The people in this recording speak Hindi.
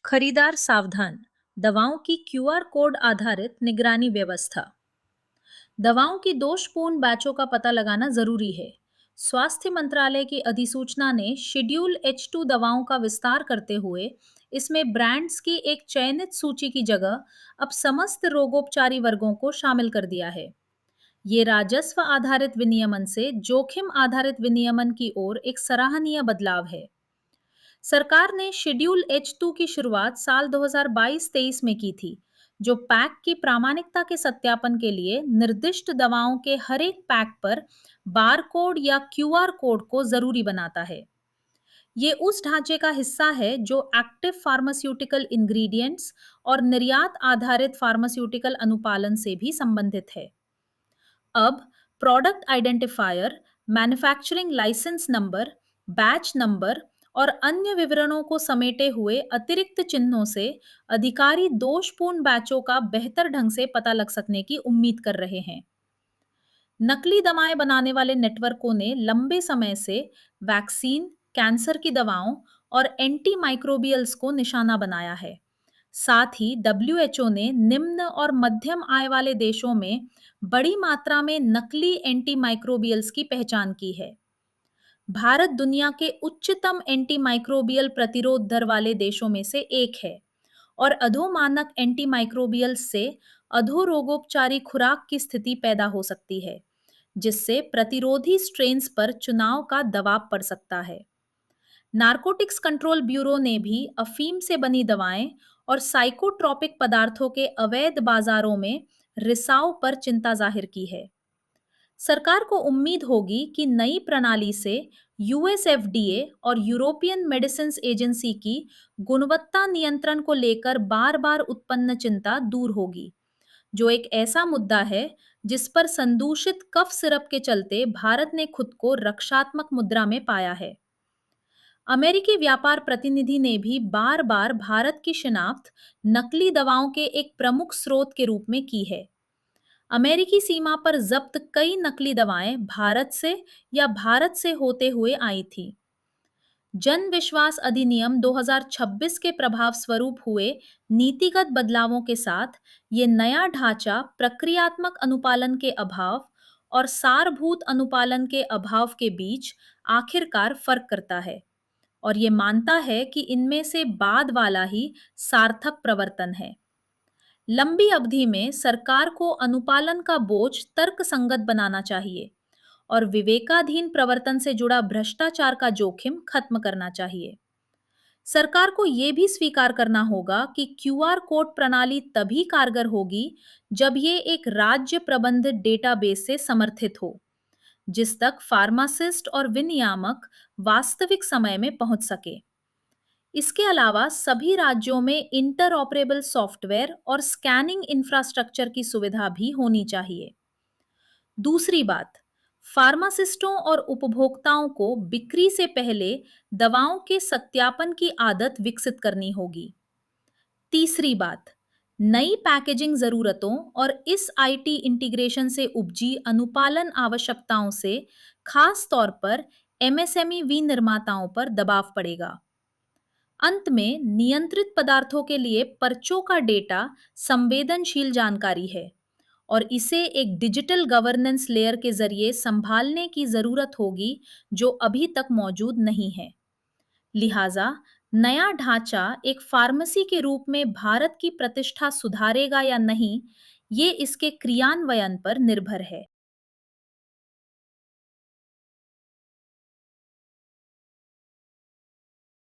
खरीदार सावधान। दवाओं की क्यूआर कोड आधारित निगरानी व्यवस्था। दवाओं की दोषपूर्ण बैचों का पता लगाना जरूरी है। स्वास्थ्य मंत्रालय की अधिसूचना ने शेड्यूल H2 दवाओं का विस्तार करते हुए इसमें ब्रांड्स की एक चयनित सूची की जगह अब समस्त रोगोपचारी वर्गों को शामिल कर दिया है। ये राजस्व आधारित विनियमन से जोखिम आधारित विनियमन की ओर एक सराहनीय बदलाव है। सरकार ने शेड्यूल H2 की शुरुआत साल 2022-23 में की थी, जो पैक की प्रामाणिकता के सत्यापन के लिए निर्दिष्ट दवाओं के हर एक पैक पर बारकोड या क्यूआर कोड को जरूरी बनाता है। ये उस ढांचे का हिस्सा है जो एक्टिव फार्मास्यूटिकल इंग्रेडिएंट्स और निर्यात आधारित फार्मास्यूटिकल अनुपालन से भी संबंधित है। अब product identifier, manufacturing licence number, batch number और अन्य विवरणों को समेटे हुए अतिरिक्त चिन्हों से अधिकारी दोषपूर्ण बैचों का बेहतर ढंग से पता लग सकने की उम्मीद कर रहे हैं। नकली दवाएं बनाने वाले नेटवर्कों ने लंबे समय से वैक्सीन, कैंसर की दवाओं और एंटी माइक्रोबियल्स को निशाना बनाया है। साथ ही डब्ल्यूएचओ ने निम्न और मध्यम आय वाले देशों में बड़ी मात्रा में नकली एंटी माइक्रोबियल्स की पहचान की है। भारत दुनिया के उच्चतम एंटी माइक्रोबियल प्रतिरोध दर वाले देशों में से एक है और अधोमानक एंटी माइक्रोबियल से अधोरोगोपचारी खुराक की स्थिति पैदा हो सकती है, जिससे प्रतिरोधी स्ट्रेन्स पर चुनाव का दबाव पड़ सकता है। नारकोटिक्स कंट्रोल ब्यूरो ने भी अफीम से बनी दवाएं और साइकोट्रोपिक पदार्थों के अवैध बाजारों में रिसाव पर चिंता जाहिर की है। सरकार को उम्मीद होगी कि नई प्रणाली से यूएस एफडीए और यूरोपियन मेडिसिन एजेंसी की गुणवत्ता नियंत्रण को लेकर बार-बार उत्पन्न चिंता दूर होगी, जो एक ऐसा मुद्दा है जिस पर संदूषित कफ सिरप के चलते भारत ने खुद को रक्षात्मक मुद्रा में पाया है। अमेरिकी व्यापार प्रतिनिधि ने भी बार-बार भारत की शिनाख्त नकली दवाओं के एक प्रमुख स्रोत के रूप में की है। अमेरिकी सीमा पर जब्त कई नकली दवाएं भारत से या भारत से होते हुए आई थी। जन विश्वास अधिनियम 2026 के प्रभाव स्वरूप हुए नीतिगत बदलावों के साथ ये नया ढांचा प्रक्रियात्मक अनुपालन के अभाव और सारभूत अनुपालन के अभाव के बीच आखिरकार फर्क करता है और ये मानता है कि इनमें से बाद वाला ही सार्थक प्रवर्तन है। लंबी अवधि में सरकार को अनुपालन का बोझ तर्कसंगत बनाना चाहिए और विवेकाधीन प्रवर्तन से जुड़ा भ्रष्टाचार का जोखिम खत्म करना चाहिए। सरकार को यह भी स्वीकार करना होगा कि क्यूआर कोड प्रणाली तभी कारगर होगी जब ये एक राज्य प्रबंधित डेटाबेस से समर्थित हो, जिस तक फार्मासिस्ट और विनियामक वास्तविक समय में पहुंच सके। इसके अलावा सभी राज्यों में इंटरऑपरेबल सॉफ्टवेयर और स्कैनिंग इंफ्रास्ट्रक्चर की सुविधा भी होनी चाहिए। दूसरी बात, फार्मासिस्टों और उपभोक्ताओं को बिक्री से पहले दवाओं के सत्यापन की आदत विकसित करनी होगी। तीसरी बात, नई पैकेजिंग जरूरतों और इस आईटी इंटीग्रेशन से उपजी अनुपालन आवश्यकताओं से खास तौर पर एमएसएमई विनिर्माताओं पर दबाव पड़ेगा। अंत में नियंत्रित पदार्थों के लिए पर्चों का डेटा संवेदनशील जानकारी है और इसे एक डिजिटल गवर्नेंस लेयर के जरिए संभालने की जरूरत होगी, जो अभी तक मौजूद नहीं है। लिहाजा नया ढांचा एक फार्मेसी के रूप में भारत की प्रतिष्ठा सुधारेगा या नहीं, ये इसके क्रियान्वयन पर निर्भर है।